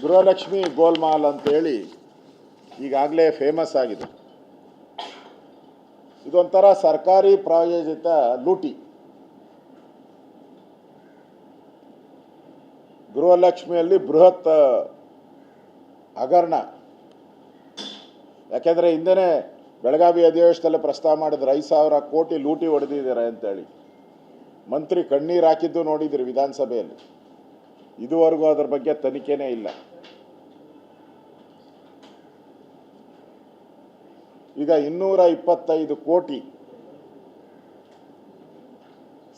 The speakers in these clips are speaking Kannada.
ಗೃಹಲಕ್ಷ್ಮಿ ಗೋಲ್ಮಾಲ್ ಅಂತೇಳಿ ಈಗಾಗಲೇ ಫೇಮಸ್ ಆಗಿದೆ. ಇದೊಂಥರ ಸರ್ಕಾರಿ ಪ್ರಾಯೋಜಿತ ಲೂಟಿ. ಗೃಹಲಕ್ಷ್ಮಿಯಲ್ಲಿ ಬೃಹತ್ ಹಗರಣ. ಯಾಕೆಂದರೆ ಹಿಂದೆನೇ ಬೆಳಗಾವಿ ಅಧಿವೇಶನದಲ್ಲಿ ಪ್ರಸ್ತಾವ ಮಾಡಿದ್ರೆ 5,000 ಕೋಟಿ ಲೂಟಿ ಹೊಡೆದಿದ್ದಾರೆ ಅಂತೇಳಿ ಮಂತ್ರಿ ಕಣ್ಣೀರು ಹಾಕಿದ್ದು ನೋಡಿದ್ರಿ ವಿಧಾನಸಭೆಯಲ್ಲಿ. ಇದುವರೆಗೂ ಅದರ ಬಗ್ಗೆ ತನಿಖೆನೇ ಇಲ್ಲ. ಈಗ 225 ಕೋಟಿ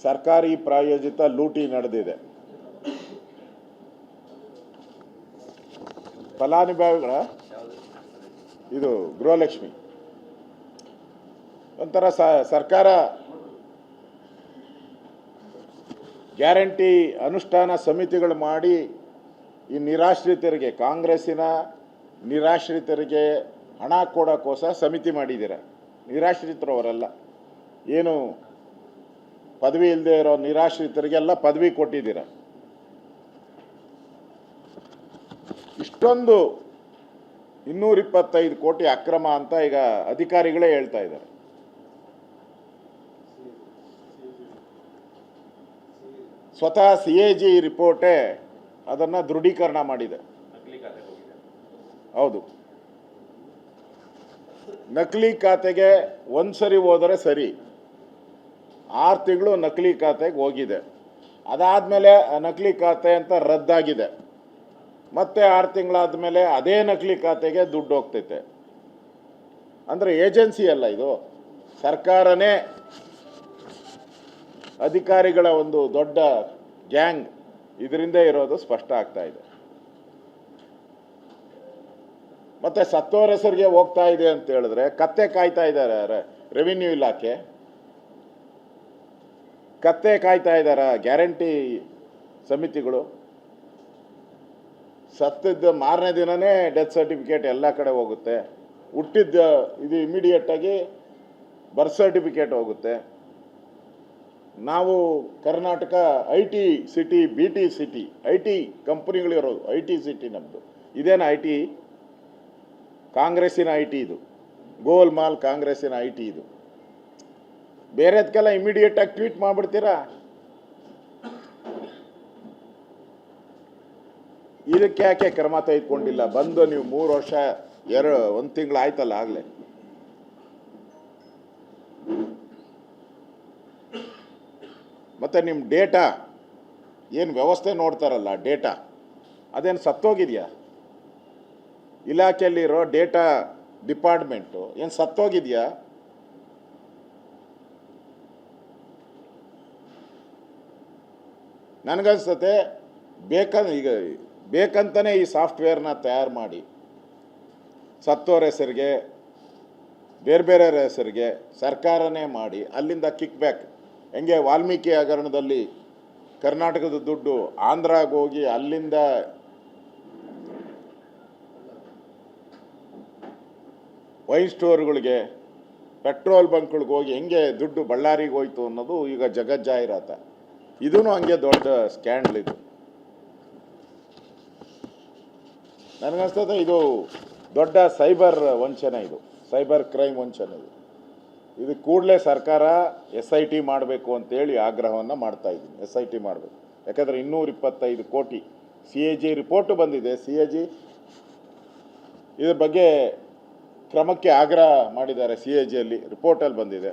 ಸರ್ಕಾರಿ ಪ್ರಾಯೋಜಿತ ಲೂಟಿ ನಡೆದಿದೆ. ಫಲಾನುಭವಿಗಳ ಇದು ಗೃಹಲಕ್ಷ್ಮಿ ಒಂಥರ ಸರ್ಕಾರ ಗ್ಯಾರಂಟಿ ಅನುಷ್ಠಾನ ಸಮಿತಿಗಳು ಮಾಡಿ ಈ ನಿರಾಶ್ರಿತರಿಗೆ, ಕಾಂಗ್ರೆಸ್ಸಿನ ನಿರಾಶ್ರಿತರಿಗೆ ಹಣ ಕೊಡೋಕ್ಕೋಸ್ಕರ ಸಮಿತಿ ಮಾಡಿದ್ದೀರ. ನಿರಾಶ್ರಿತರು ಅವರೆಲ್ಲ, ಏನು ಪದವಿ ಇಲ್ಲದೆ ಇರೋ ನಿರಾಶ್ರಿತರಿಗೆಲ್ಲ ಪದವಿ ಕೊಟ್ಟಿದ್ದೀರ. ಇಷ್ಟೊಂದು 225 ಕೋಟಿ ಅಕ್ರಮ ಅಂತ ಈಗ ಅಧಿಕಾರಿಗಳೇ ಹೇಳ್ತಾ ಇದ್ದಾರೆ. ಸ್ವತಃ CAG ರಿಪೋರ್ಟೇ ಅದನ್ನು ದೃಢೀಕರಣ ಮಾಡಿದೆ. ಹೌದು, ನಕಲಿ ಖಾತೆಗೆ ಒಂದ್ಸರಿ ಹೋದರೆ ಸರಿ, 6 ತಿಂಗಳು ನಕಲಿ ಖಾತೆಗೆ ಹೋಗಿದೆ. ಅದಾದಮೇಲೆ ನಕಲಿ ಖಾತೆ ಅಂತ ರದ್ದಾಗಿದೆ. ಮತ್ತೆ 6 ತಿಂಗಳಾದಮೇಲೆ ಅದೇ ನಕಲಿ ಖಾತೆಗೆ ದುಡ್ಡು ಹೋಗ್ತೈತೆ. ಅಂದರೆ ಏಜೆನ್ಸಿ ಅಲ್ಲ ಇದು, ಸರ್ಕಾರನೇ ಅಧಿಕಾರಿಗಳ ಒಂದು ದೊಡ್ಡ ಗ್ಯಾಂಗ್ ಇದರಿಂದ ಇರೋದು ಸ್ಪಷ್ಟ ಆಗ್ತಾ ಇದೆ. ಮತ್ತೆ ಸತ್ತೋರ ಹೆಸರಿಗೆ ಹೋಗ್ತಾ ಇದೆ ಅಂತ ಹೇಳಿದ್ರೆ ಕತ್ತೆ ಕಾಯ್ತಾ ಇದ್ದಾರೆ ರೆವಿನ್ಯೂ ಇಲಾಖೆ, ಕತ್ತೆ ಕಾಯ್ತಾ ಇದ್ದಾರೆ ಗ್ಯಾರಂಟಿ ಸಮಿತಿಗಳು. ಸತ್ತಿದ್ದ ಮಾರನೇ ದಿನನೇ ಡೆತ್ ಸರ್ಟಿಫಿಕೇಟ್ ಎಲ್ಲ ಕಡೆ ಹೋಗುತ್ತೆ. ಹುಟ್ಟಿದ್ದ ಇದು ಇಮಿಡಿಯೇಟಾಗಿ ಬರ್ತ್ ಸರ್ಟಿಫಿಕೇಟ್ ಹೋಗುತ್ತೆ. ನಾವು Karnataka IT city, BT city, IT ಕಂಪ್ನಿಗಳಿರೋದು IT city ನಮ್ಮದು. ಇದೇನು IT? ಕಾಂಗ್ರೆಸ್ಸಿನ IT ಇದು, ಗೋಲ್ಮಾಲ್ ಕಾಂಗ್ರೆಸ್ಸಿನ IT ಇದು. ಬೇರೆದಕ್ಕೆಲ್ಲ ಇಮಿಡಿಯೇಟಾಗಿ ಟ್ವೀಟ್ ಮಾಡಿಬಿಡ್ತೀರಾ. ಇದಕ್ಕೆ ಯಾಕೆ ಕ್ರಮ ತೆಗೆದುಕೊಂಡಿಲ್ಲ? ಬಂದು ನೀವು 3 ವರ್ಷ 1 ತಿಂಗಳು ಆಯ್ತಲ್ಲ ಆಗಲೇ. ಮತ್ತು ನಿಮ್ಮ ಡೇಟಾ ಏನು ವ್ಯವಸ್ಥೆ ನೋಡ್ತಾರಲ್ಲ, ಡೇಟಾ ಅದೇನು ಸತ್ತೋಗಿದೆಯಾ? ಇಲಾಖೆಯಲ್ಲಿರೋ ಡೇಟಾ ಡಿಪಾರ್ಟ್ಮೆಂಟು ಏನು ಸತ್ತೋಗಿದೆಯಾ? ನನಗನ್ಸುತ್ತೆ ಈಗ ಬೇಕಂತಲೇ ಈ ಸಾಫ್ಟ್ವೇರ್ನ ತಯಾರು ಮಾಡಿ ಸತ್ತೋರ ಹೆಸರಿಗೆ, ಬೇರೆ ಬೇರೆಯವ್ರ ಹೆಸರಿಗೆ ಸರ್ಕಾರನೇ ಮಾಡಿ ಅಲ್ಲಿಂದ ಕಿಕ್ ಬ್ಯಾಕ್. ಹೆಂಗೆ ವಾಲ್ಮೀಕಿ ಹಗರಣದಲ್ಲಿ ಕರ್ನಾಟಕದ ದುಡ್ಡು ಆಂಧ್ರಾಗೆ ಹೋಗಿ ಅಲ್ಲಿಂದ ವೈನ್ ಸ್ಟೋರ್ಗಳಿಗೆ, ಪೆಟ್ರೋಲ್ ಬಂಕ್ಗಳಿಗೆ ಹೋಗಿ ಹೆಂಗೆ ದುಡ್ಡು ಬಳ್ಳಾರಿಗೆ ಹೋಯ್ತು ಅನ್ನೋದು ಈಗ ಜಗಜ್ಜಾಹಿರಾತ. ಇದೂ ಹಂಗೆ ದೊಡ್ಡ ಸ್ಕ್ಯಾಂಡಲ್ ಇದು. ನನಗನ್ಸ್ತದೆ ಇದು ದೊಡ್ಡ ಸೈಬರ್ ವಂಚನೆ, ಇದು ಸೈಬರ್ ಕ್ರೈಮ್ ವಂಚನೆ. ಇದು ಕೂಡಲೇ ಸರ್ಕಾರ SIT ಮಾಡಬೇಕು ಅಂತೇಳಿ ಆಗ್ರಹವನ್ನು ಮಾಡ್ತಾ ಇದ್ದೀನಿ. SIT ಮಾಡಬೇಕು. ಯಾಕಂದರೆ 225 ಕೋಟಿ CAG ರಿಪೋರ್ಟು ಬಂದಿದೆ. CAG ಇದ್ರ ಬಗ್ಗೆ ಕ್ರಮಕ್ಕೆ ಆಗ್ರಹ ಮಾಡಿದ್ದಾರೆ. CAGಯಲ್ಲಿ ರಿಪೋರ್ಟಲ್ಲಿ ಬಂದಿದೆ.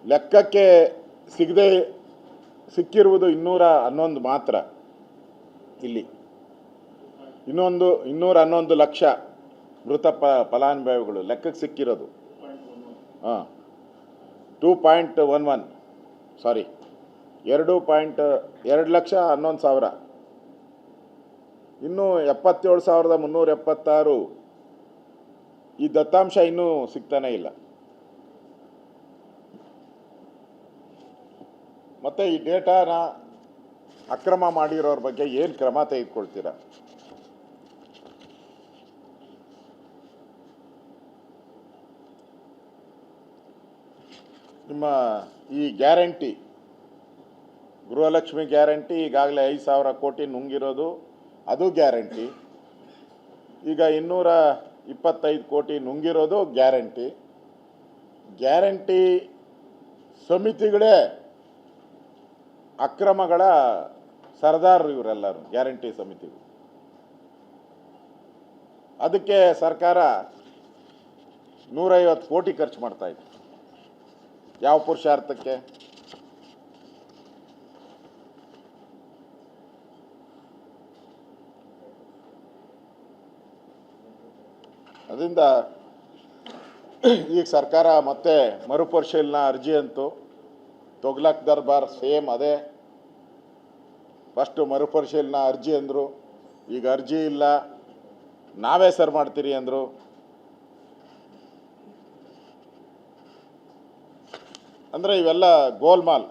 ಲೆಕ್ಕಕ್ಕೆ ಸಿಕ್ಕಿರುವುದು 211 ಮಾತ್ರ. ಇಲ್ಲಿ 211 ಲಕ್ಷ ಮೃತ ಫಲಾನುಭವಿಗಳು ಲೆಕ್ಕಕ್ಕೆ ಸಿಕ್ಕಿರೋದು. 2.11 ಸಾರಿ 2.211,000. ಇನ್ನೂ 77,376 ಈ ದತ್ತಾಂಶ ಇನ್ನೂ ಸಿಗ್ತಾನೇ ಇಲ್ಲ. ಮತ್ತು ಈ ಡೇಟಾನ ಅಕ್ರಮ ಮಾಡಿರೋರ ಬಗ್ಗೆ ಏನು ಕ್ರಮ ತೆಗೆದುಕೊಳ್ತೀರಾ? ನಿಮ್ಮ ಈ ಗ್ಯಾರಂಟಿ ಗೃಹಲಕ್ಷ್ಮಿ ಗ್ಯಾರಂಟಿ ಈಗಾಗಲೇ 5,000 ಕೋಟಿ ನುಂಗಿರೋದು, ಅದು ಗ್ಯಾರಂಟಿ. ಈಗ 225 ಕೋಟಿ ನುಂಗಿರೋದು ಗ್ಯಾರಂಟಿ. ಗ್ಯಾರಂಟಿ ಸಮಿತಿಗಳೇ ಅಕ್ರಮಗಳ ಸರ್ದಾರರು ಇವರೆಲ್ಲರೂ, ಗ್ಯಾರಂಟಿ ಸಮಿತಿಗಳು. ಅದಕ್ಕೆ ಸರ್ಕಾರ 150 ಕೋಟಿ ಖರ್ಚು ಮಾಡ್ತಾ ಇದೆ. ಯಾವ ಪುರುಷಾರ್ಥಕ್ಕೆ? ಅದರಿಂದ ಈಗ ಸರ್ಕಾರ ಮತ್ತೆ ಮರುಪರಿಶೀಲನಾ ಅರ್ಜಿ ಅಂತು ತೊಗ್ಲಕ್ ದರ್ಬಾರ್ ಸೇಮ್ ಅದೇ. ಫಸ್ಟು ಮರುಪರಿಶೀಲನಾ ಅರ್ಜಿ ಅಂದರು, ಈಗ ಅರ್ಜಿ ಇಲ್ಲ, ನಾವೇ ಸರ್ ಮಾಡ್ತೀರಿ ಅಂದರು. ಅಂದರೆ ಇವೆಲ್ಲ ಗೋಲ್ಮಾಲ್.